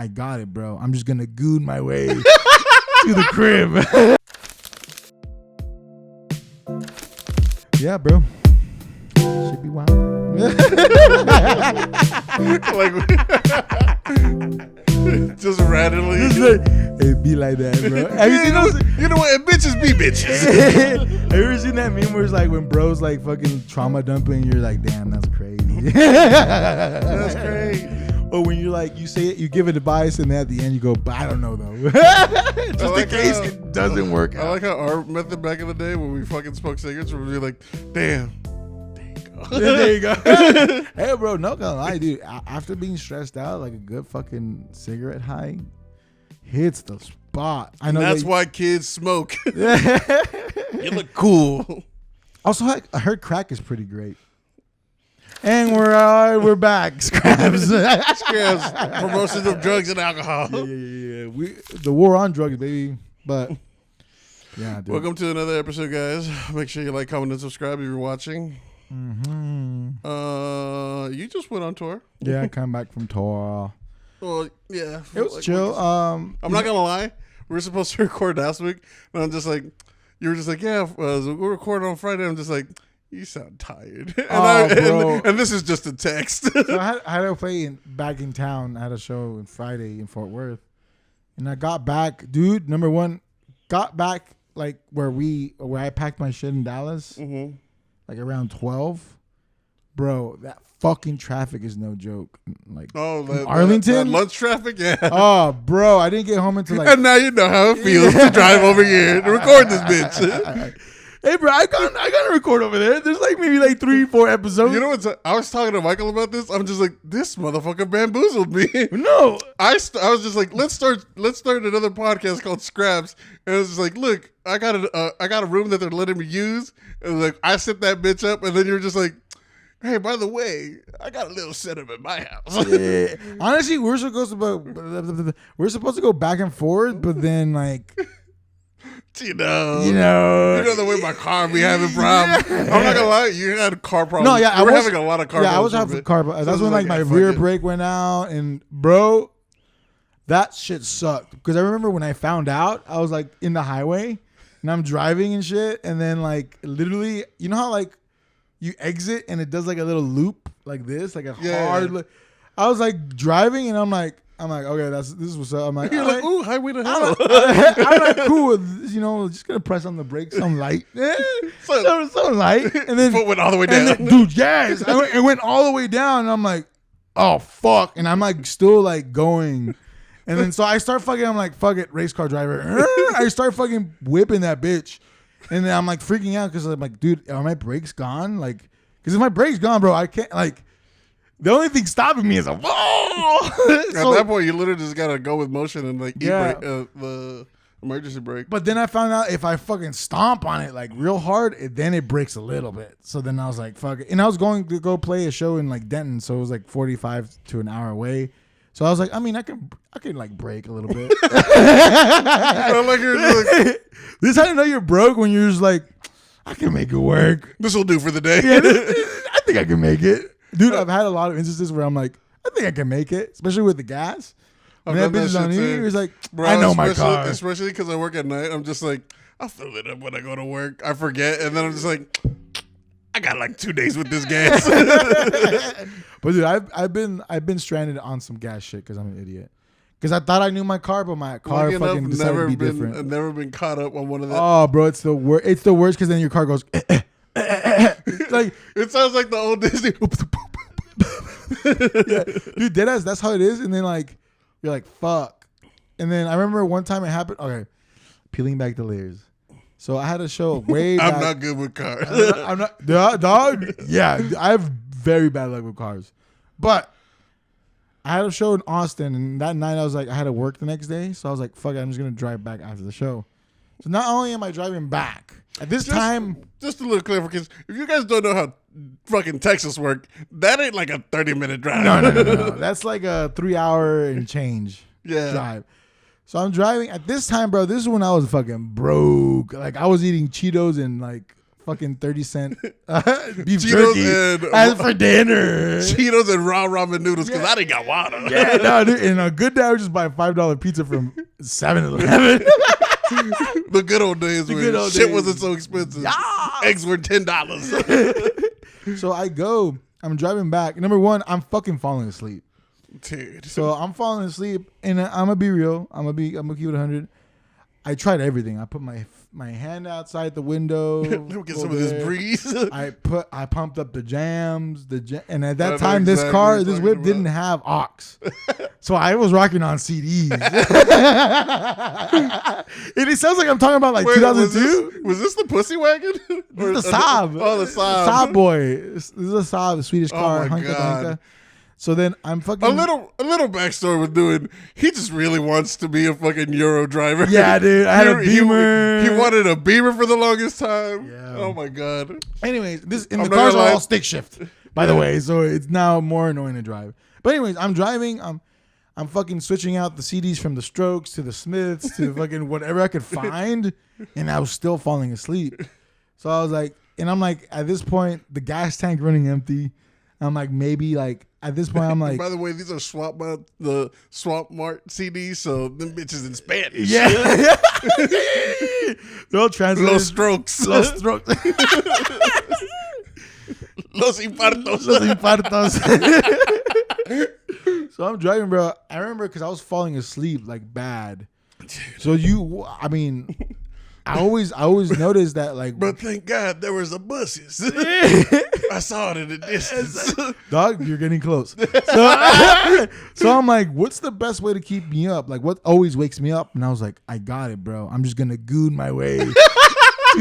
I got it, bro. I'm just gonna goon my way to the crib. Yeah, bro. Should be wild. Just randomly. It be like that, bro. Have you seen those? You know what? And bitches be bitches. Have you ever seen that meme where it's like when bros like fucking trauma dumping, you're like, damn, that's crazy. That's crazy. Or when you like, you say it, you give advice, and then at the end you go, but I don't know though. Just like in case it doesn't work out. I like how our method back in the day when we fucking smoked cigarettes, we'd be like, damn. There you go. Hey, bro, no gonna lie, dude. After being stressed out, like a good fucking cigarette high hits the spot. I know that's why kids smoke. You look cool. Also, I heard crack is pretty great. And we're back. Scraps. Scraps. Promotion of drugs and alcohol. Yeah. The war on drugs, baby. But yeah, dude. Welcome to another episode, guys. Make sure you like, comment, and subscribe if you're watching. Mm-hmm. You just went on tour. Yeah, I come back from tour. Well, yeah, it was like, chill. I'm not gonna lie. We were supposed to record last week, and I'm just like, you were just like, yeah, we'll record on Friday. I'm just like, you sound tired. And this is just a text. So I had to play back in town. I had a show on Friday in Fort Worth, and I got back, dude. Number one, got back like where I packed my shit in Dallas. Mm-hmm. Like around 12, bro. That fucking traffic is no joke. Like Arlington, that lunch traffic, yeah. Oh, bro, I didn't get home until like. And now you know how it feels to drive over here to record this bitch. Hey, bro, I gotta record over there. There's like maybe like 3-4 episodes. You know what? I was talking to Michael about this. I'm just like, this motherfucker bamboozled me. No, I was just like, let's start another podcast called Scraps. And I was just like, look, I got a room that they're letting me use. And like, I set that bitch up, and then you're just like, hey, by the way, I got a little setup at my house. Yeah. Honestly, we're supposed to go back and forth, but then like. You know the way my car be having problems. Yeah. I'm not gonna lie, you had car problems. No, yeah, I was having a lot of car problems. Yeah, I was having car problems. That's when like my rear brake went out, and bro, that shit sucked. Because I remember when I found out, I was like in the highway, and I'm driving and shit, and then like literally, you know how like you exit and it does like a little loop like this, like a hard. I was like driving, and I'm like, okay, this is what's up. I'm like, you're like, ooh, highway to hell. I'm like, cool. Just gonna press on the brakes, some light, some light, and then foot went all the way down. Dude, yes, it went all the way down, and I'm like, oh fuck, and I'm like still like going, and then so I start fucking. I'm like, fuck it, race car driver. I start fucking whipping that bitch, and then I'm like freaking out because I'm like, dude, are my brakes gone? Like, because if my brakes gone, bro, I can't like. The only thing stopping me is a whoa. At that point, you literally just gotta go with motion and like the emergency brake. But then I found out if I fucking stomp on it like real hard, then it breaks a little bit. So then I was like, fuck it. And I was going to go play a show in like Denton, so it was like 45 to an hour away. So I was like, I mean, I can like break a little bit. This is how you know you're broke, when you're just like, I can make it work. This will do for the day. Yeah, I think I can make it. Dude, I've had a lot of instances where I'm like, I think I can make it, especially with the gas. When that bitch is on here, it's like, bro, I know my car. Especially because I work at night, I'm just like, I'll fill it up when I go to work. I forget, and then I'm just like, I got like 2 days with this gas. But dude, I've been stranded on some gas shit because I'm an idiot. Because I thought I knew my car, but my car fucking decided to be different. I've never been caught up on one of that. Oh, bro, it's the worst. It's the worst because then your car goes. Like it sounds like the old Disney. Yeah, dude, deadass. That's how it is. And then like you're like fuck. And then I remember one time it happened. Okay, peeling back the layers. So I had a show way back. I'm not good with cars. I'm not dog. Yeah, I have very bad luck with cars. But I had a show in Austin, and that night I was like, I had to work the next day, so I was like, fuck it, I'm just gonna drive back after the show. So not only am I driving back at this time, just a little clarification. If you guys don't know how fucking Texas work, that ain't like a 30-minute drive. No. That's like a 3-hour and change drive. So I'm driving at this time, bro. This is when I was fucking broke. Like I was eating Cheetos and like fucking 30-cent beef Cheetos jerky and as for dinner. Cheetos and raw ramen noodles because I didn't got water. Yeah, no, dude. And a good day, I would just buy a $5 pizza from 7-Eleven. The good old days when shit days. wasn't so expensive. Yes. Eggs were $10. So I'm driving back. Number one, I'm fucking falling asleep. Dude. So I'm falling asleep, and I'm gonna be real. I'm gonna keep it 100. I tried everything. I put my hand outside the window. Let me get some of this breeze. I pumped up the jams, and at that I know time, exactly this car, what this you're whip talking didn't have aux, so I was rocking on CDs. And it sounds like I'm talking about like 2002. Was this the Pussy Wagon? This is the Saab. Oh, the Saab. Saab boy. This is a Saab, the Swedish car. Oh my Hunka God. Dunka. So then I'm fucking A little backstory with doing. He just really wants to be a fucking Euro driver. Yeah, dude. I had a Beamer. He wanted a Beamer for the longest time. Yeah. Oh my God. Anyways, the I'm not cars gonna are lie. all stick shift, by the way, so it's now more annoying to drive. But anyways, I'm driving. I'm fucking switching out the CDs from the Strokes to the Smiths to fucking whatever I could find, and I was still falling asleep. So I was like, and I'm like, at this point, the gas tank running empty. I'm like, maybe like at this point, I'm like, By the way, these are the Swamp Mart CDs, so them bitches in Spanish. yeah, they're all translated. Los Strokes. Los Strokes. Los Infartos. Los infartos. So I'm driving, bro. I remember because I was falling asleep like bad. So I always noticed that like, But thank God there was a buses. I saw it in the distance. dog, you're getting close. So I'm like, what's the best way to keep me up? Like, what always wakes me up? And I was like, I got it, bro. I'm just gonna goon my way to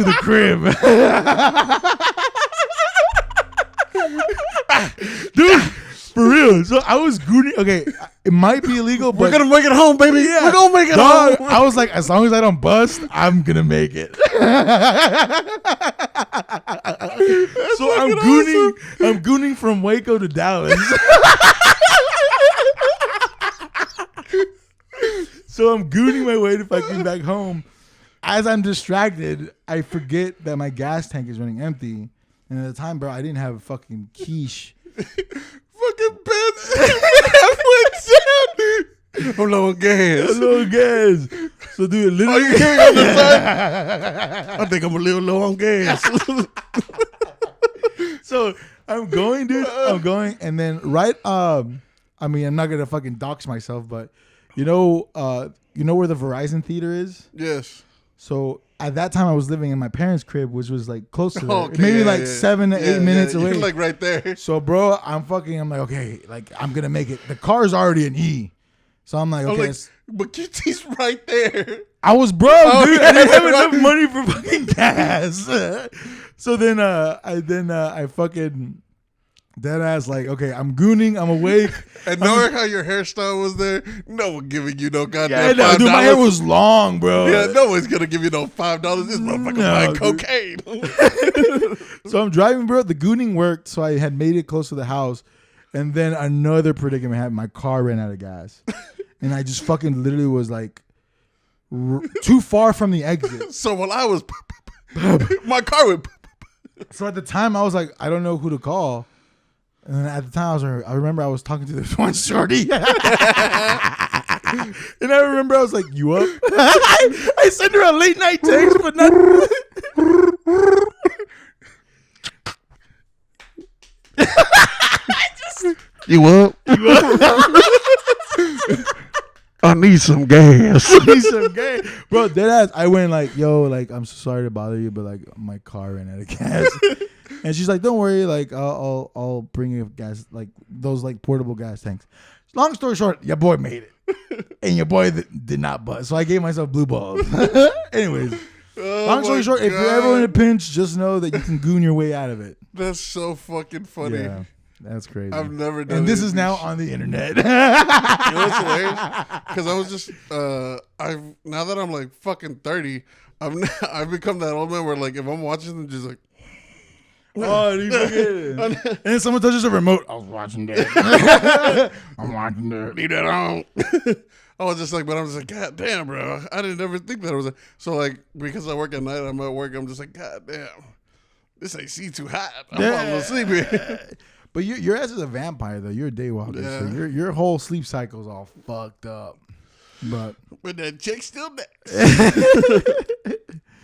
the crib. Dude, for real. So I was gooning. Okay, it might be illegal, but We're gonna make it home, baby. yeah, We're gonna make it dog, home. I was like, as long as I don't bust, I'm gonna make it. So I'm gooning from Waco to Dallas. So I'm gooning my way to fucking back home. As I'm distracted, I forget that my gas tank is running empty. And at the time, bro, I didn't have a fucking quiche. Fucking benzene went down. I'm low on gas. Low gas. So, dude, Are literally. you hearing on the side? I think I'm a little low on gas. So I'm going, dude. I'm going, and then I'm not gonna fucking dox myself, but you know where the Verizon theater is? Yes. So at that time, I was living in my parents' crib, which was like close to there. Okay, Maybe yeah, like yeah. 7 to 8 minutes away. You're like right there. So, bro, I'm like, okay, like I'm gonna make it. The car's already an E, so I'm like, I'm okay. like, but he's right there. I was broke, dude. yeah, I didn't have right. enough money for fucking gas. So then, I fucking dead ass like, okay, I'm gooning, I'm awake. And knowing how your hairstyle was there, no one giving you no Yeah, goddamn no, $5. dude, my hair was long, bro. Yeah, no one's gonna give you no $5. This motherfucker buying cocaine. So I'm driving, bro. The gooning worked, so I had made it close to the house, and then another predicament happened. My car ran out of gas, and I just fucking literally was like too far from the exit. So while I was, my car went. So at the time, I was like, I don't know who to call. And then at the time, I remember I was talking to this one shorty. And I remember I was like, you up? I sent her a late night text, but not. You up? I need some gas. Bro, deadass, I went like, yo, like, I'm so sorry to bother you, but like my car ran out of gas. And she's like, don't worry, like I'll bring you gas, like those like portable gas tanks. Long story short, your boy made it. And your boy did not bust. So I gave myself blue balls. Anyways, long story short, if you're ever in a pinch, just know that you can goon your way out of it. That's so fucking funny. Yeah, that's crazy. I've never done. And this is anything now on the internet. You know what's hilarious? Because I was just, now that I'm like fucking 30, I've become that old man where like if I'm watching them, just like, Oh, you forget. And then someone touches the remote. I was watching that. I'm watching that. leave that on. I was just like, but I'm just like, God damn, bro. I didn't ever think that it was so like, because I work at night, I'm at work, I'm just like, God damn. This AC too hot. I'm falling asleep here. But your ass is a vampire though. You're a daywalker, so your whole sleep cycle is all fucked up. But that chick's still there.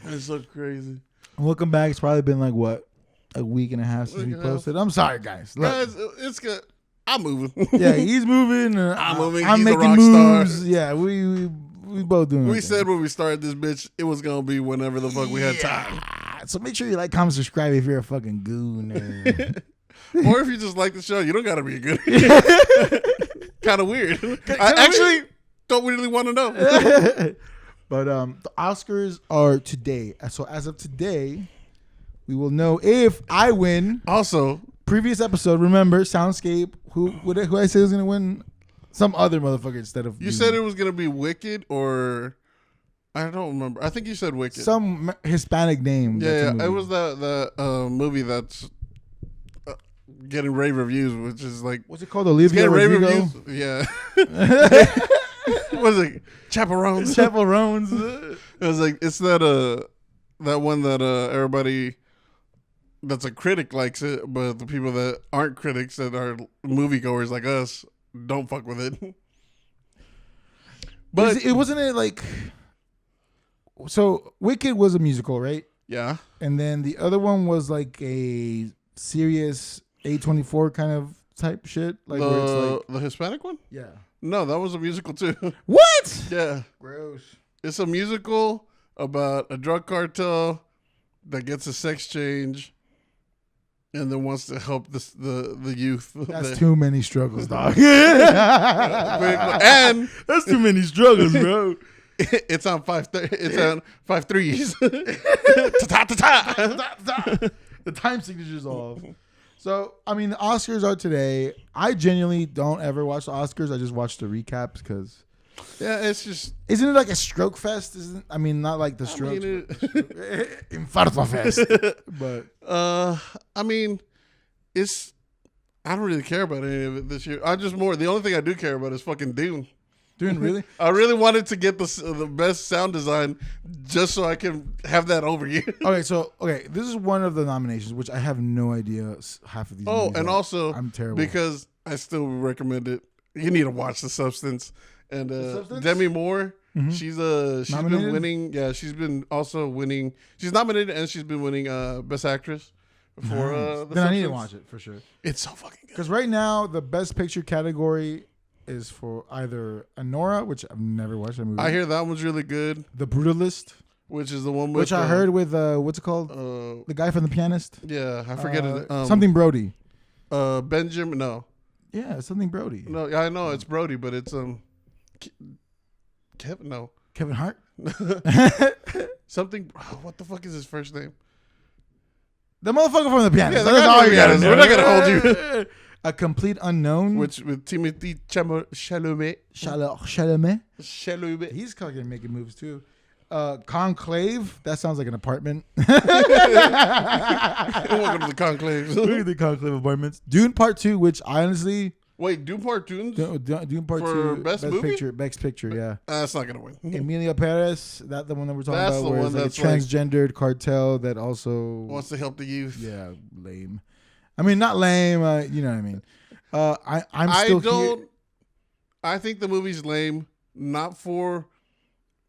That's so crazy. Welcome back. It's probably been like what, a week and a half since we posted. I'm sorry, guys. Guys, it's good. I'm moving. Yeah, he's moving. I'm moving. I'm He's making a rock moves. star. Yeah, we both doing. We said when we started this bitch, it was gonna be whenever the fuck we had time. So make sure you like, comment, subscribe if you're a fucking goon. Or if you just like the show, you don't gotta be a good. Kind of weird. I actually don't really want to know. But the Oscars are today. So as of today, we will know if I win. Also, previous episode, remember Soundscape? Who I say was gonna win? Some other motherfucker instead of you said it was gonna be Wicked, or I don't remember. I think you said Wicked. Some Hispanic name. Yeah, it was the movie that's getting rave reviews, which is like what's it called? Olivia Rodrigo? Yeah. What's it? Chaperones. Chaperones. It was like it's that one that everybody that's a critic likes it, but the people that aren't critics that are moviegoers like us don't fuck with it. But it wasn't it like so Wicked was a musical, right? Yeah. And then the other one was like a serious A24 kind of type shit, like where it's like the Hispanic one. Yeah. No, that was a musical too. What? Yeah. Gross. It's a musical about a drug cartel that gets a sex change and then wants to help the youth. That's too many struggles, dog. And that's too many struggles, bro. It's on 5/3s. The time signature's off. So, I mean, the Oscars are today. I genuinely don't ever watch the Oscars. I just watch the recaps because... Yeah, it's just... Isn't it like a stroke fest? I mean, not like the stroke. Infarto fest. But... I mean, it's... I don't really care about any of it this year. The only thing I do care about is fucking Dune. Dune, really? I really wanted to get the best sound design just so I can have that over here. Okay, this is one of the nominations, which I have no idea half of these. Oh, and also, I'm terrible because I still recommend it. You need to watch The Substance. And Demi Moore, she's been winning. Yeah, she's been also winning. She's nominated and she's been winning Best Actress for The Substance. Then I need to watch it for sure. It's so fucking good. Because right now the Best Picture category is for either Anora, which I've never watched that movie. I hear that one's really good. The Brutalist, which is the one with which I heard with what's it called? The guy from The Pianist. Yeah, I forget it. Something Brody. Benjamin. No. Yeah, something Brody. No, I know it's Brody, but it's Kevin. No. Kevin Hart. Something. What the fuck is his first name? The motherfucker from The Pianist. Yeah, that's all you got. We're not gonna hold you. A Complete Unknown. With Timothée Chalamet. Chalamet. He's fucking making moves too. Conclave. That sounds like an apartment. Welcome to the Conclave. Look at the Conclave apartments. Dune Part 2, which I honestly... Wait, Dune Part 2? Dune Part 2. Best movie? Best Picture, yeah. That's not going to win. Emilio Perez. That the one that we're talking that's about? The where one it's like that's a transgendered cartel that also... wants to help the youth. Yeah, lame. I mean, not lame. You know what I mean. I'm still here. I think the movie's lame, not for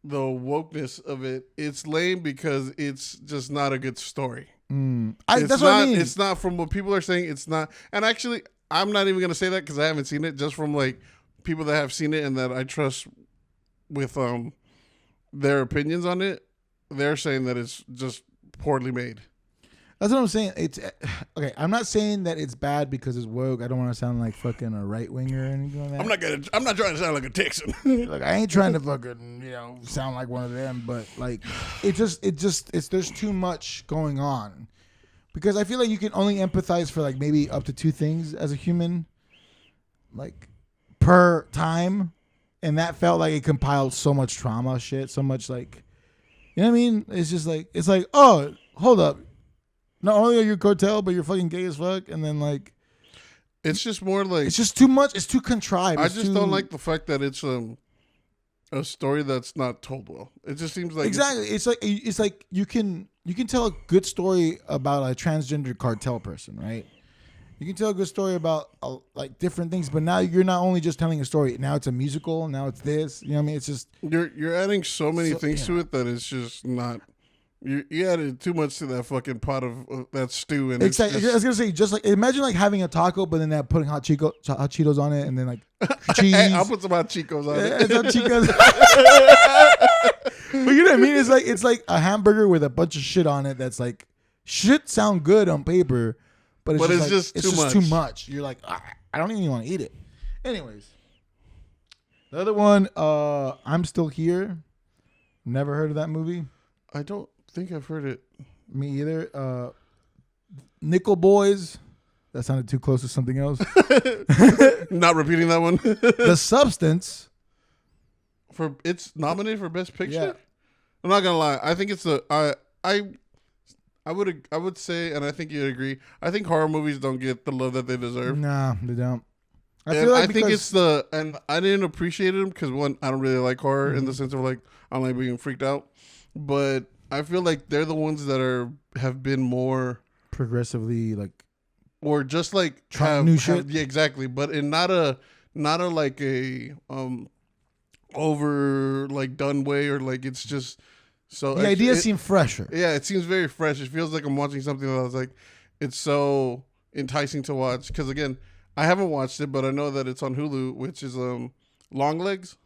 the wokeness of it. It's lame because it's just not a good story. That's what I mean. It's not from what people are saying. It's not. And actually, I'm not even going to say that because I haven't seen it. Just from like people that have seen it and that I trust with their opinions on it, they're saying that it's just poorly made. That's what I'm saying. It's okay. I'm not saying that it's bad because it's woke. I don't want to sound like fucking a right winger or anything like that. I'm not trying to sound like a Texan. Like I ain't trying to fucking sound like one of them. But like there's too much going on because I feel like you can only empathize for like maybe up to 2 things as a human, like per time, and that felt like it compiled so much trauma, shit, so much like, you know what I mean? It's just like oh, hold up. Not only are you cartel, but you're fucking gay as fuck, and then like, it's just more like it's just too much. It's too contrived. I just don't like the fact that it's a story that's not told well. It just seems like exactly. It's like you can you can tell a good story about a transgender cartel person, right? You can tell a good story about like different things, but now you're not only just telling a story. Now it's a musical. Now it's this. You know what I mean? It's just you're adding so many things to it that it's just not. You added too much to that fucking pot of that stew, and exactly. I was gonna say, just like imagine like having a taco, but then they're putting hot Cheetos on it, and then like cheese. Hey, I'll put some hot Chicos on it. It's hot Chicos. But you know what I mean? It's like a hamburger with a bunch of shit on it. That's like should sound good on paper, but it's just too much. You're like, I don't even want to eat it. Anyways, the other one, I'm Still Here. Never heard of that movie. I don't think I've heard it. Me either. Nickel Boys. That sounded too close to something else. Not repeating that one. The Substance. It's nominated for Best Picture. Yeah. I'm not gonna lie. I think it's I would say, and I think you'd agree. I think horror movies don't get the love that they deserve. Nah, they don't. I think it's and I didn't appreciate them because one, I don't really like horror in the sense of like I don't like being freaked out, but I feel like they're the ones that have been more progressively like, or just like trying new shit. Yeah, exactly. But in not a like a over like done way, or like it's just so the idea seems fresher. Yeah, it seems very fresh. It feels like I'm watching something that I was like, it's so enticing to watch. Because again, I haven't watched it, but I know that it's on Hulu, which is Long Legs.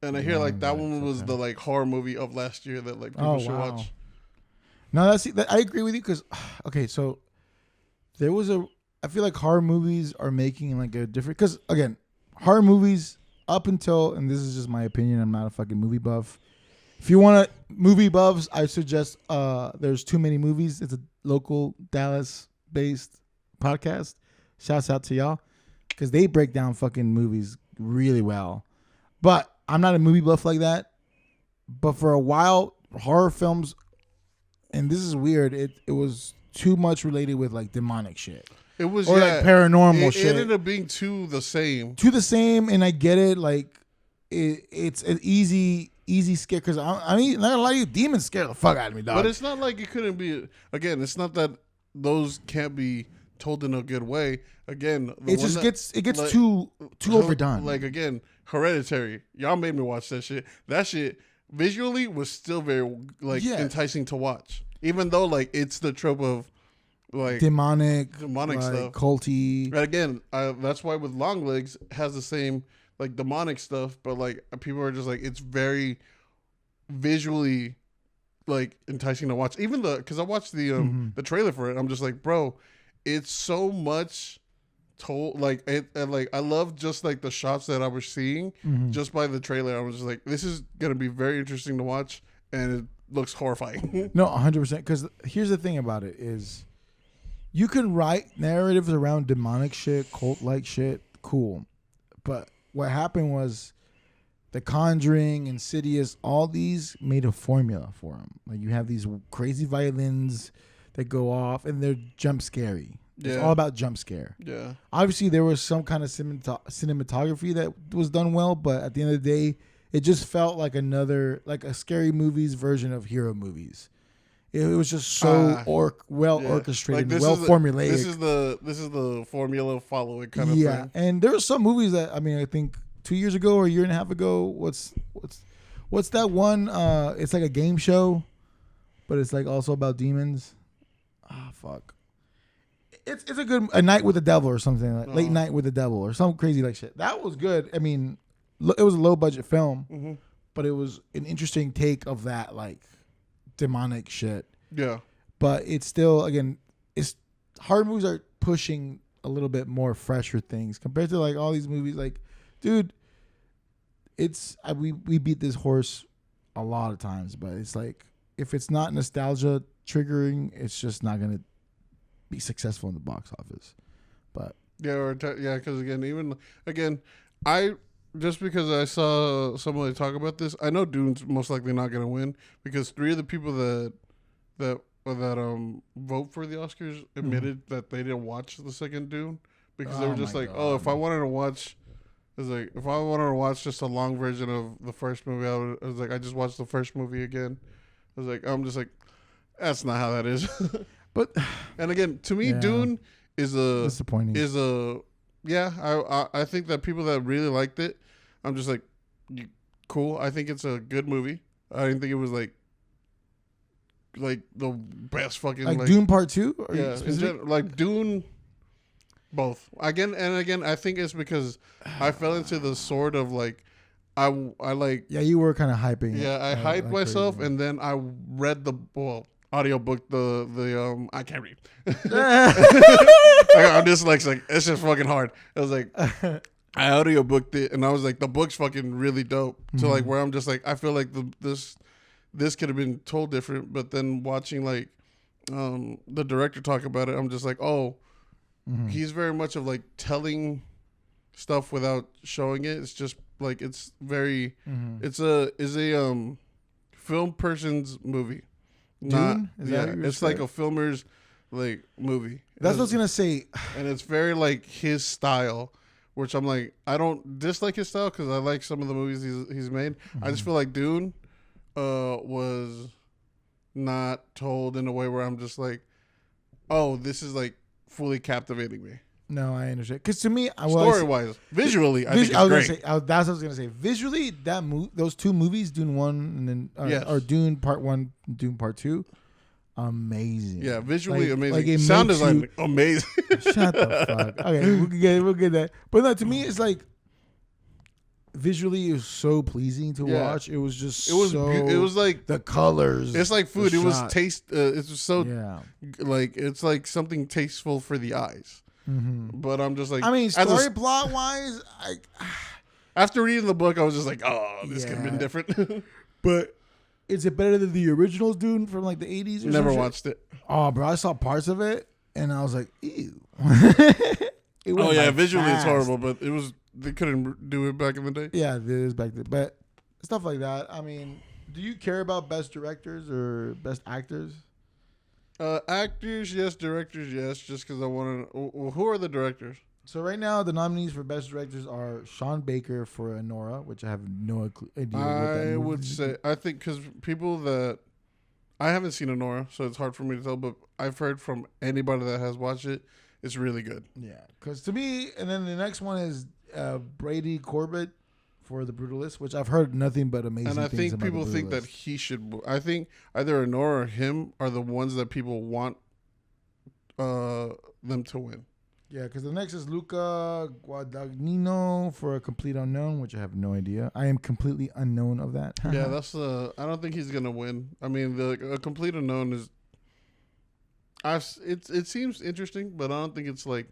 And I hear like that one was the like horror movie of last year that like people should watch. No, I agree with you because okay, so there was I feel like horror movies are making like a different, because again, horror movies up until, and this is just my opinion, I'm not a fucking movie buff. If you want movie buffs, I suggest there's Too Many Movies. It's a local Dallas based podcast. Shouts out to y'all because they break down fucking movies really well. But I'm not a movie buff like that. But for a while, horror films, and this is weird, it was too much related with like demonic shit. It was like paranormal shit. It ended up being the same, and I get it. Like it's an easy scare because I mean, not gonna lie to you, demons scare the fuck out of me, dog. But it's not like it couldn't be. Again, it's not that those can't be told in a good way. Again, it gets like, too overdone. Like again, Hereditary. Y'all made me watch that shit. That shit visually was still very enticing to watch, even though like it's the trope of like demonic like, stuff, culty. And again, that's why with Long Legs has the same like demonic stuff, but like people are just like it's very visually like enticing to watch. Even because I watched the trailer for it, I'm just like, bro, it's so much told. Like it, and like I love just like the shots that I was seeing just by the trailer. I was just like, this is gonna be very interesting to watch, and it looks horrifying. No, 100%. Because here's the thing about it is, you can write narratives around demonic shit, cult-like shit, cool, but what happened was The Conjuring, Insidious, all these made a formula for them. Like you have these crazy violins that go off and they're jump scary. It's all about jump scare. Yeah. Obviously there was some kind of cinematography that was done well, but at the end of the day, it just felt like like a scary movies version of hero movies. It was just so orchestrated, like well formulated. This is the formula following kind of thing. Yeah, and there were some movies that I think 2 years ago or a year and a half ago. What's that one? It's like a game show, but it's like also about demons. Fuck. It's a Night with the Devil or something like Late Night with the Devil or some crazy like shit. That was good. I mean, it was a low budget film, but it was an interesting take of that like demonic shit. Yeah. But it's still, again, horror movies are pushing a little bit more fresher things compared to like all these movies. Like, dude, we beat this horse a lot of times, but it's like if it's not nostalgia triggering, it's just not gonna be successful in the box office. But because I just because I saw somebody talk about this, I know Dune's most likely not going to win because 3 of the people that vote for the Oscars admitted that they didn't watch the second Dune because they were just like, God. If I wanted to watch just a long version of the first movie, I was like, I just watched the first movie again. I was like, I'm just like, That's not how that is. But and again, to me, Yeah. Dune is a disappointing. I think that people that really liked it, I'm just like, cool. I think it's a good movie. I didn't think it was like the best fucking like Dune Part 2? Yeah, like Dune. Both again, I think it's because I fell into the sort of like I like Yeah, you were kind of hyping. yeah, I hyped myself, and then I read the audiobook. The I can't read. I'm dyslexic. It's just fucking hard. I was like, I audiobooked it, and I was like, the book's fucking really dope. So like, where I'm just like, I feel like this could have been told different, but then watching like the director talk about it, I'm just like, oh. He's very much of like telling stuff without showing it. It's just like it's very it's a film person's movie. Dune? Is that what you it's said? like a filmer's like movie. That's what I was gonna say. And it's very like his style, which I'm like, I don't dislike his style because I like some of the movies he's made. I just feel like Dune was not told in a way where I'm just like, oh, this is like fully captivating me. No, I understand. Because to me, story-wise, visually, I think it's great. That's what I was gonna say. Visually, those two movies, Dune 1 and then or Dune Part 1, Dune Part 2, amazing. Yeah, visually amazing. Like sound design amazing. Shut the fuck. Okay, we'll get that. But no, to me, it's like visually, it was so pleasing to watch. It was just it was like the colors. It's like food. It was taste. It's just so like it's like something tasteful for the eyes. But I'm just like, I mean, story plot wise, after reading the book, I was just like, oh, this could have been different. But is it better than the original Dune from like the 80s? Never watched it. Oh, bro, I saw parts of it and I was like, ew. Visually it's horrible, but it was. They couldn't do it back in the day. Yeah, it is back then. But stuff like that. I mean, do you care about best directors or best actors? Actors, yes. Directors, yes. Just because I want to. Well, who are the directors? So right now, the nominees for best directors are Sean Baker for Anora, which I have no idea. I would say I think because people that I haven't seen Anora, so it's hard for me to tell. But I've heard from anybody that has watched it, it's really good. Yeah, because to me, and then the next one is Brady Corbett for The Brutalist, which I've heard nothing but amazing things about. And I think people think that he should. I think either Honora or him are the ones that people want them to win. Yeah, because the next is Luca Guadagnino for A Complete Unknown, which I have no idea. I am completely unknown of that. Yeah, that's I don't think he's gonna win. I mean, A Complete Unknown is. It seems interesting, but I don't think it's like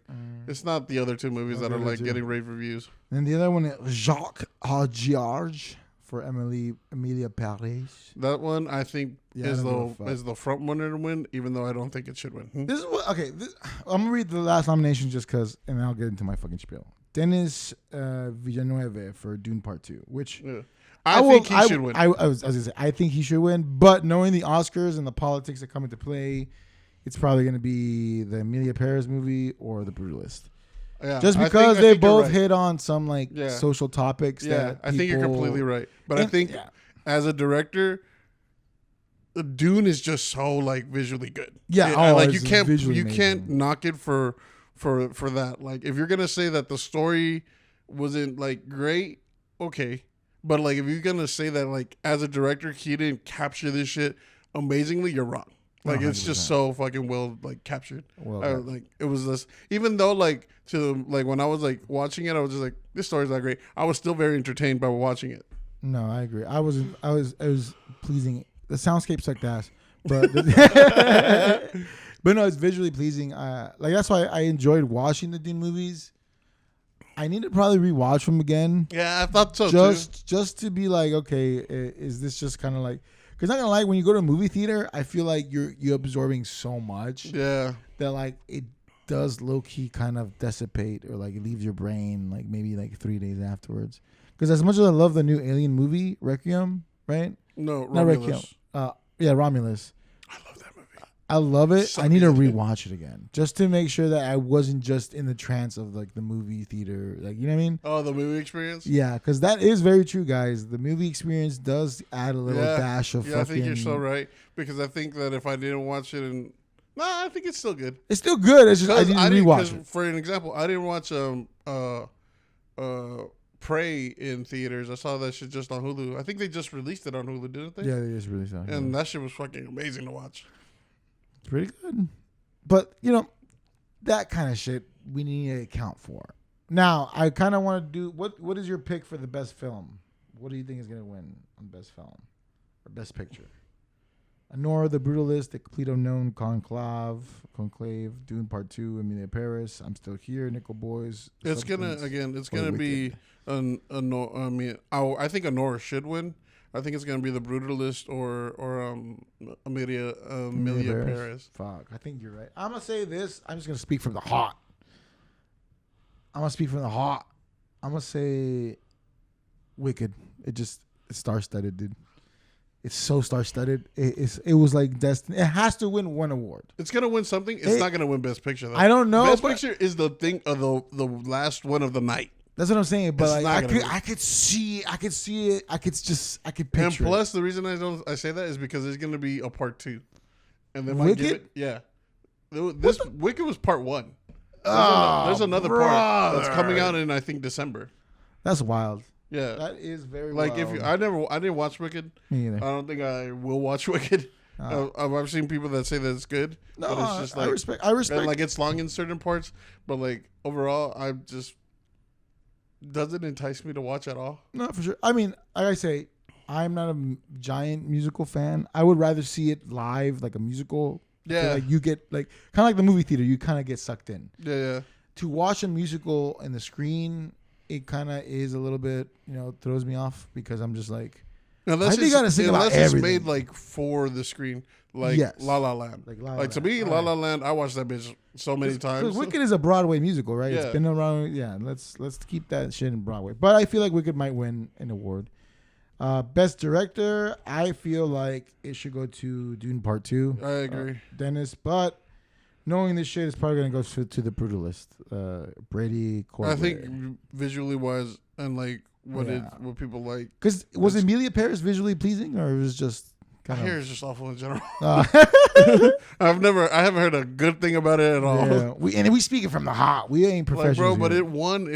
it's not the other two movies that are like getting rave reviews. And the other one is Jacques Augiard for Emilia Paris. That one I think is the front runner to win, even though I don't think it should win. This is what I'm gonna read the last nomination just because, and then I'll get into my fucking spiel. Denis Villeneuve for Dune Part 2, which I think he should win. I was gonna say I think he should win, but knowing the Oscars and the politics that come into play, it's probably going to be the Emilia Paris movie or The Brutalist. Yeah, just because they both hit on some like social topics. Yeah, I think you're completely right. But I think as a director, Dune is just so like visually good. Yeah, like you can't knock it for that. Like if you're gonna say that the story wasn't like great, okay. But like if you're gonna say that like as a director he didn't capture this shit amazingly, you're wrong. Like 100%. It's just so fucking well like captured. Like it was this, even though like when I was like watching it, I was just like, this story's not great. I was still very entertained by watching it. No, I agree. I was pleasing. The soundscape sucked ass, but but no, it's visually pleasing. Like that's why I enjoyed watching the Dune movies. I need to probably rewatch them again. Yeah, I thought so just to be like, okay, is this just kind of like. Because not gonna lie, when you go to a movie theater, I feel like you're absorbing so much. Yeah. That like it does low key kind of dissipate or like it leaves your brain like maybe like 3 days afterwards. Because as much as I love the new Alien movie, Requiem, right? No, not Requiem. Yeah, Romulus. I love that movie. I love it. So I need to good. rewatch it again just to make sure that I wasn't just in the trance of like the movie theater. Like, you know what I mean? Oh, the movie experience? Yeah, because that is very true, guys. The movie experience does add a little dash of fucking... I think you're so right. Because I think that if I didn't watch it I think it's still good. It's still good. It's just I didn't rewatch it. For an example, I didn't watch Prey in theaters. I saw that shit just on Hulu. I think they just released it on Hulu, didn't they? Yeah, they just released it. And that shit was fucking amazing to watch. It's pretty good. But, you know, that kind of shit we need to account for. Now, I kind of want to do... What is your pick for the best film? What do you think is going to win on best film? Or best picture? Nora, The Brutalist, The Complete Unknown, Conclave, Dune Part 2, Emilia Paris, I'm Still Here, Nickel Boys. It's gonna be I think Nora should win. I think it's gonna be The Brutalist or Emilia Paris. Fuck, I think you're right. I'm gonna say this. I'm just gonna speak from the heart. I'm gonna say Wicked. It's star-studded, dude. It's so star-studded. It was like destiny. It has to win one award. It's gonna win something. It's not gonna win Best Picture though. I don't know. Best Picture is the thing of the last one of the night. That's what I'm saying. But like, I could see it. I could picture. And plus, the reason I say that is because there's gonna be a part 2, and then Wicked. Wicked was part 1. There's another part that's coming out in I think December. That's wild. Yeah, that is very like wild. I didn't watch Wicked. Me either. I don't think I will watch Wicked. I've seen people that say that it's good, but it's just like I respect. Like it's long in certain parts, but like overall, I just doesn't entice me to watch at all. No, for sure. I mean, like I say, I'm not a giant musical fan. I would rather see it live, like a musical. Yeah, like you get like kind of like the movie theater. You kind of get sucked in. Yeah. To watch a musical in the screen, it kind of is a little bit, throws me off because I'm just like, unless it's made like for the screen, like La La Land. Like to me, La La Land, I watched that bitch so many times. Because Wicked is a Broadway musical, right? Yeah. It's been around. Yeah, let's keep that shit in Broadway. But I feel like Wicked might win an award. Best Director, I feel like it should go to Dune Part 2. I agree. Dennis, but knowing this shit is probably going to go to the Brutalist. Brady Corbett. I think visually wise and like what people like. Because was Emilia Paris visually pleasing or it was just kind of... I hear it's just awful in general. I haven't heard a good thing about it at all. Yeah. We speaking from the heart. We ain't professionals. Like, bro, but it won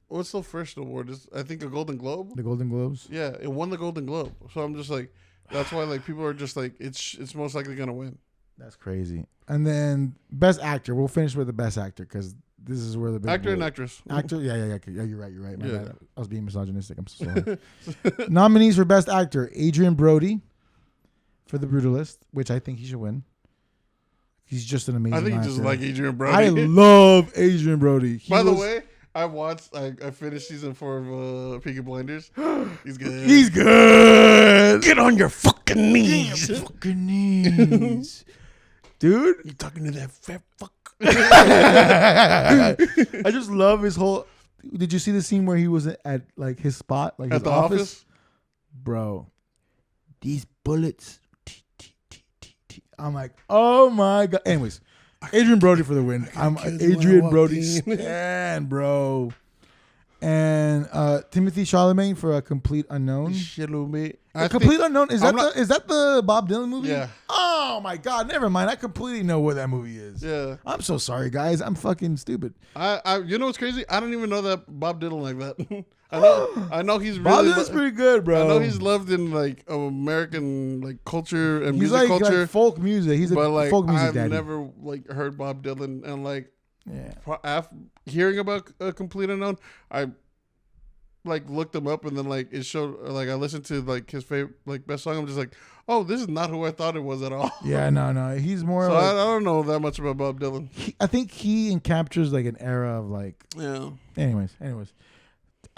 what's the first award? I think a Golden Globe. The Golden Globes. Yeah, it won the Golden Globe. So I'm just like, that's why like people are just like, it's most likely gonna win. That's crazy. And then Best Actor. We'll finish with the Best Actor because this is where the big actor and actress. Actor, yeah. You're right. My bad. I was being misogynistic. I'm so sorry. Nominees for Best Actor: Adrian Brody for The Brutalist, which I think he should win. He's just an amazing. I think actor. you just like Adrian Brody. I love Adrian Brody. By the way, I finished season 4 of Peaky Blinders. He's good. He's good. Get on your fucking knees. Dude. You talking to that fat fuck? I just love his whole... Did you see the scene where he was at like his spot? Like at his the office? Bro. These bullets. I'm like, oh my God. Anyways. Adrian Brody for the win. I'm Adrian Brody stan, bro. And Timothy Chalamet for A Complete Unknown. Complete Unknown is that the Bob Dylan movie? Yeah. Oh my God! Never mind. I completely know what that movie is. Yeah. I'm so sorry, guys. I'm fucking stupid. You know what's crazy? I don't even know that Bob Dylan like that. I know he's Bob really Dylan's pretty good, bro. I know he's loved in like American like culture and he's music culture, like folk music. He's a folk music daddy. I've never like heard Bob Dylan and like hearing about A Complete Unknown, I like looked him up and then like it showed like I listened to like his favorite like best song. I'm just like, oh, this is not who I thought it was at all. Yeah, no, he's more. So like, I don't know that much about Bob Dylan. I think he captures like an era of like. Yeah. Anyways,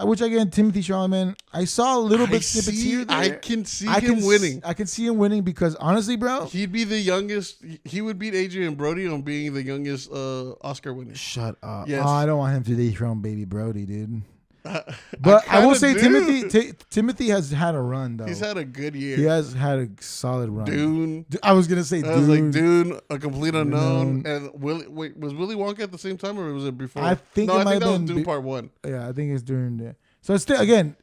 which again, Timothy Chalamet. I saw a little bit snippets here. I can see him winning. I can see him winning because honestly, bro, he'd be the youngest. He would beat Adrian Brody on being the youngest Oscar winner. Shut up. Yes. Oh, I don't want him to dethrone Baby Brody, dude. But I will say Timothy has had a run though. He's had a good year. He has had a solid run. Dune. I was gonna say Dune. I was like Dune, A Complete Unknown, and was Willy Wonka at the same time or was it before? I think no, it I might think that have was been Dune Part 1. Yeah, I think it's during there. So it's still again,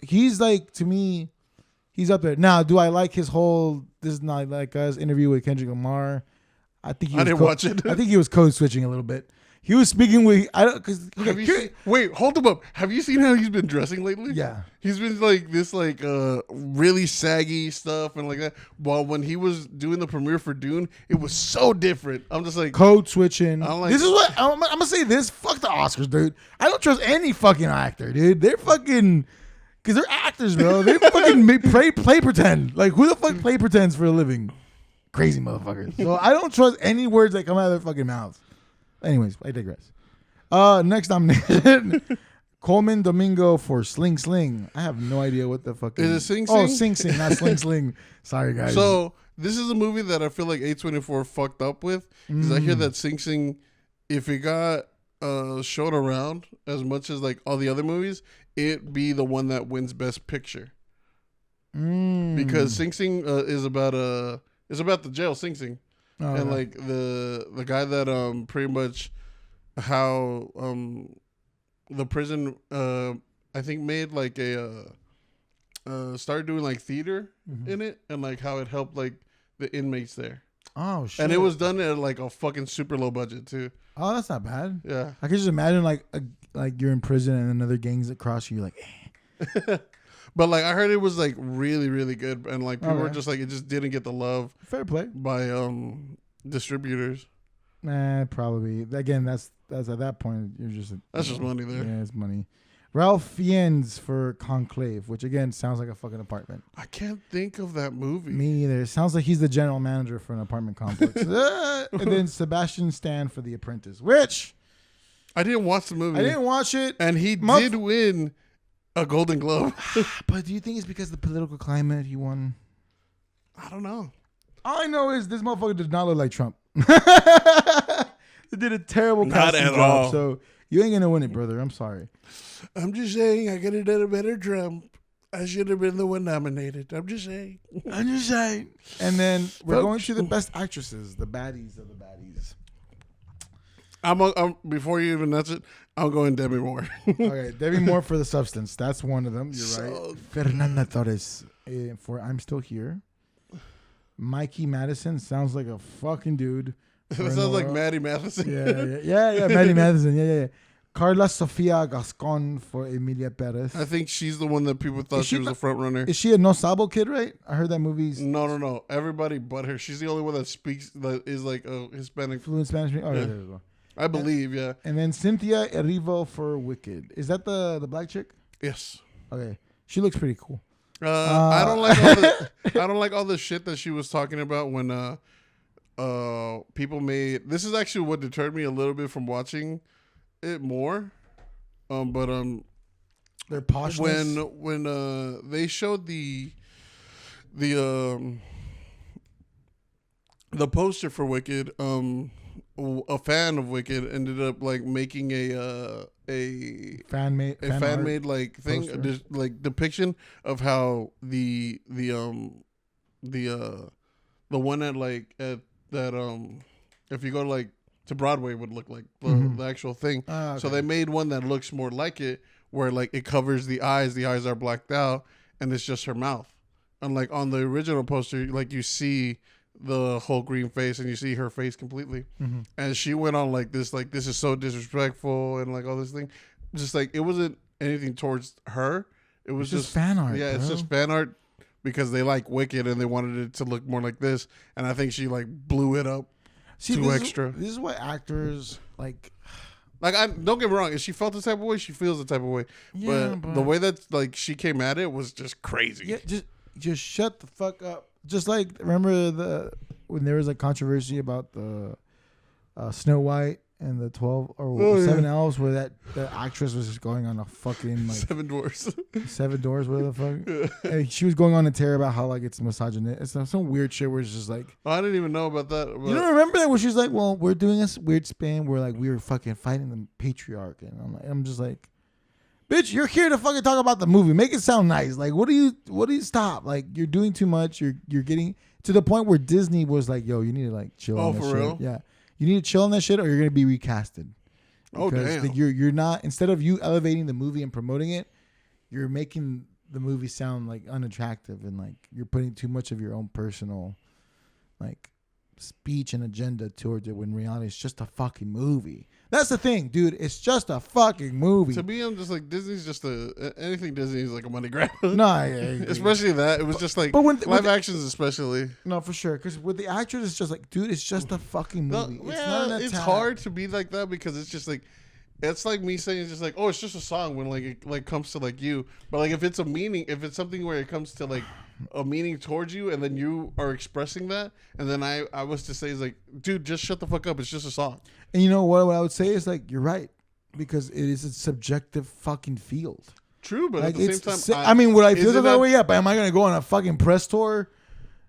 he's like to me, he's up there. Now, do I like his whole "This Is Not Like Us" interview with Kendrick Lamar? I think I didn't watch it. I think he was code switching a little bit. He was speaking with wait, hold him up. Have you seen how he's been dressing lately? Yeah, he's been like this, like really saggy stuff and like that. While when he was doing the premiere for Dune, it was so different. I'm just like code switching. Like, this is what I'm gonna say. This fuck the Oscars, dude. I don't trust any fucking actor, dude. They're fucking because they're actors, bro. They fucking play pretend. Like who the fuck play pretends for a living? Crazy motherfuckers. So I don't trust any words that come out of their fucking mouths. Anyways, I digress. Next nomination, Coleman Domingo for Sling Sling. I have no idea what the fuck is it. Sing Sing? Oh, Sing Sing, not Sling Sling. Sorry, guys. So this is a movie that I feel like A24 fucked up with because I hear that Sing Sing, if it got shown around as much as like all the other movies, it'd be the one that wins Best Picture. Because Sing Sing is about the jail Sing Sing. Oh, and like the guy that pretty much how the prison I think made like a started doing like theater in it and like how it helped like the inmates there. Oh shit! And it was done at like a fucking super low budget too. Oh, that's not bad. Yeah, I could just imagine like you're in prison and another gang's across you. You're like, But like I heard it was like really really good and like people were just like it just didn't get the love. Fair play by distributors. Nah, probably. Again, that's at that point you're just that's just money there. Yeah, it's money. Ralph Fiennes for Conclave, which again sounds like a fucking apartment. I can't think of that movie. Me neither. It sounds like he's the general manager for an apartment complex. And then Sebastian Stan for The Apprentice, which I didn't watch the movie. I didn't watch it, and he did win a Golden Globe. But do you think it's because of the political climate he won? I don't know. All I know is this motherfucker does not look like Trump. They did a terrible casting job. All. So you ain't gonna win it, brother. I'm sorry. I'm just saying I could have done a better Trump. I should have been the one nominated. I'm just saying. And then we're going to the best actresses, the baddies of the baddies. I'm before you even nuts it, I'm going Demi Moore. Okay, Demi Moore for The Substance. That's one of them. You're right. Fernanda Torres for I'm Still Here. Mikey Madison sounds like a fucking dude. That sounds like Maddie Matheson. Yeah, Maddie Matheson. Yeah. Carla Sofia Gascon for Emilia Perez. I think she's the one that people thought she was a front runner. Is she a No Sabo kid, right? I heard that movie's... No. Everybody but her. She's the only one that speaks, that is like a Hispanic. Fluent Spanish? Oh, yeah, there we go. I believe, yeah. And then Cynthia Erivo for Wicked. Is that the black chick? Yes. Okay. She looks pretty cool. I don't like all the shit that she was talking about when people made... This is actually what deterred me a little bit from watching it more. Their poshness. When they showed the poster for Wicked, a fan of Wicked ended up like making a fan made like thing, like depiction of how the one at like at that if you go like to Broadway would look like the actual thing. Okay. So they made one that looks more like it, where like it covers the eyes are blacked out and it's just her mouth. And like on the original poster, like you see the whole green face and you see her face completely. And she went on like this is so disrespectful and like all this thing. Just like it wasn't anything towards her. It was just fan art. Yeah, it's just fan art because they like Wicked and they wanted it to look more like this. And I think she like blew it up too extra. This is what actors like. Like I don't get me wrong, if she felt the type of way, she feels the type of way. Yeah, but the way that like she came at it was just crazy. Yeah, just shut the fuck up. Just like remember when there was a controversy about the Snow White and the 12 or 7 elves, where the actress was just going on a fucking like 7 Dwarfs, 7 Doors, whatever the fuck. And she was going on a tear about how like it's misogynistic. It's some weird shit where it's just like I didn't even know about that. You don't remember that where she's like, well, we're doing this weird spin where like we were fucking fighting the patriarch, and I'm just like, Bitch, you're here to fucking talk about the movie. Make it sound nice. Like, what do you stop? Like, you're doing too much. You're getting to the point where Disney was like, yo, you need to like chill on that shit. Real? Yeah. You need to chill on that shit or you're gonna be recasted. Because damn. You're not, instead of you elevating the movie and promoting it, you're making the movie sound like unattractive and like you're putting too much of your own personal like speech and agenda towards it when in reality it's just a fucking movie. That's the thing, dude. It's just a fucking movie. To me, I'm just like, Disney's just anything Disney is like a money grab. No, I agree. Especially that. It was just like, but when, live actions especially. No, for sure. Because with the actors, it's just like, dude, it's just a fucking movie. No, it's not an it's attack. hard to be like that because it's just like, it's like me saying it's just like, oh, it's just a song when like it like comes to like you. But like if it's a meaning, if it's something where it comes to like a meaning towards you and then you are expressing that, and then I was to say is like, dude, just shut the fuck up. It's just a song. And you know what I would say is like, you're right. Because it is a subjective fucking field. True, but like, at the same time, I mean, would I feel that way? Yeah, but am I going to go on a fucking press tour?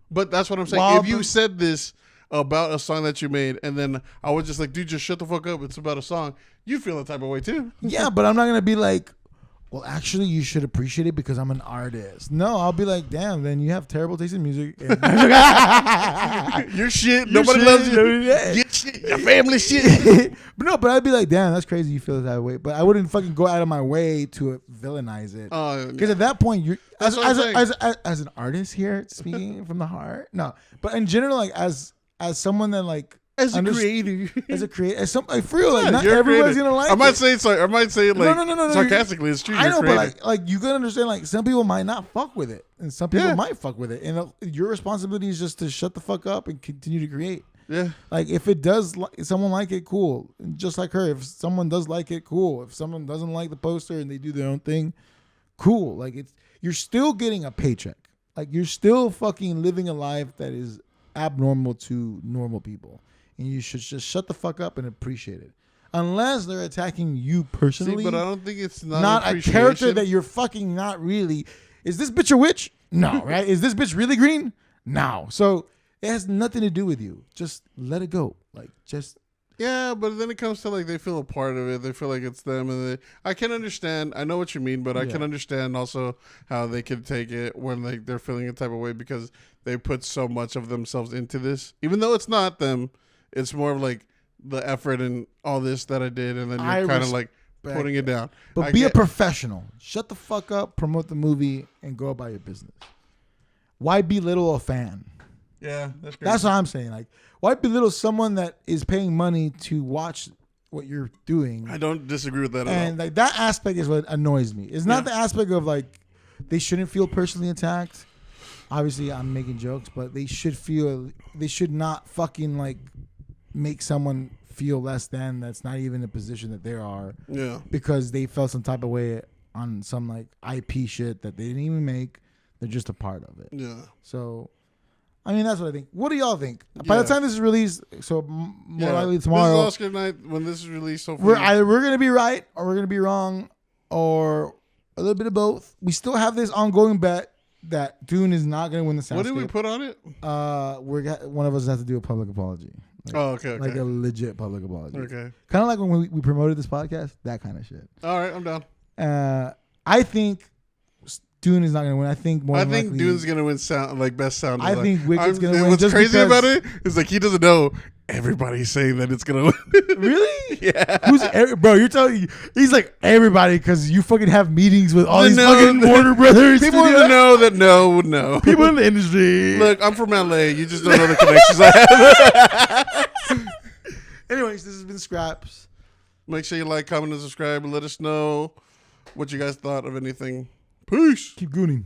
But that's what I'm saying. If you said this about a song that you made, and then I was just like, dude, just shut the fuck up. It's about a song. You feel that type of way too. Yeah, but I'm not going to be like, well, actually, you should appreciate it because I'm an artist. No, I'll be like, damn, then you have terrible taste in music. Your shit. Nobody loves you. Your shit. Your family shit. But I'd be like, damn, that's crazy you feel that way. But I wouldn't fucking go out of my way to villainize it. Because at that point, you're as an artist here, speaking from the heart. No, but in general, like as someone that like, as a creator, as some, like, for real, like, not everybody's gonna like it. I might say it like no, sarcastically. It's true. I know, but like you gotta understand, like some people might not fuck with it, and some people might fuck with it, and your responsibility is just to shut the fuck up and continue to create. Yeah. Like if it does, if someone like it, cool. And just like her, if someone does like it, cool. If someone doesn't like the poster and they do their own thing, cool. Like you're still getting a paycheck. Like you're still fucking living a life that is abnormal to normal people. And you should just shut the fuck up and appreciate it. Unless they're attacking you personally. See, but I don't think it's not a character that you're fucking not really. Is this bitch a witch? No, right? Is this bitch really green? No. So it has nothing to do with you. Just let it go. Like, just. Yeah, but then it comes to like they feel a part of it. They feel like it's them, and I can understand. I know what you mean, but I can understand also how they can take it when like they're feeling a type of way because they put so much of themselves into this, even though it's not them. It's more of like the effort and all this that I did, and then you're kind of like putting it down. But be a professional. Shut the fuck up, promote the movie, and go about your business. Why belittle a fan? Yeah, that's great. That's what I'm saying. Like, why belittle someone that is paying money to watch what you're doing? I don't disagree with that at all. And like that aspect is what annoys me. It's not the aspect of like they shouldn't feel personally attacked. Obviously, I'm making jokes, but they should not fucking like make someone feel less than that's not even in a position that they are. Yeah. Because they felt some type of way on some like IP shit that they didn't even make. They're just a part of it. Yeah. So, I mean, that's what I think. What do y'all think? By the time this is released, so more likely tomorrow. This is Oscar night when this is released. Hopefully. We're going to be right or we're going to be wrong or a little bit of both. We still have this ongoing bet that Dune is not going to win the soundscape. What did we put on it? One of us has to do a public apology. Like, okay. Like a legit public apology. Okay. Kind of like when we promoted this podcast, that kind of shit. All right, I'm down. I think Dune is not going to win. I think Dune's going to win best sound. I think Wicked's going to win. What's crazy about it is like he doesn't know. Everybody's saying that it's going to win. Really? Yeah. Bro, you're telling he's like everybody because you fucking have meetings with all these fucking Warner Brothers. People in the know that would know. People in the industry. Look, I'm from LA. You just don't know the connections I have. Anyways, this has been Scraps. Make sure you like, comment, and subscribe. And let us know what you guys thought of anything. Peace. Keep gooning.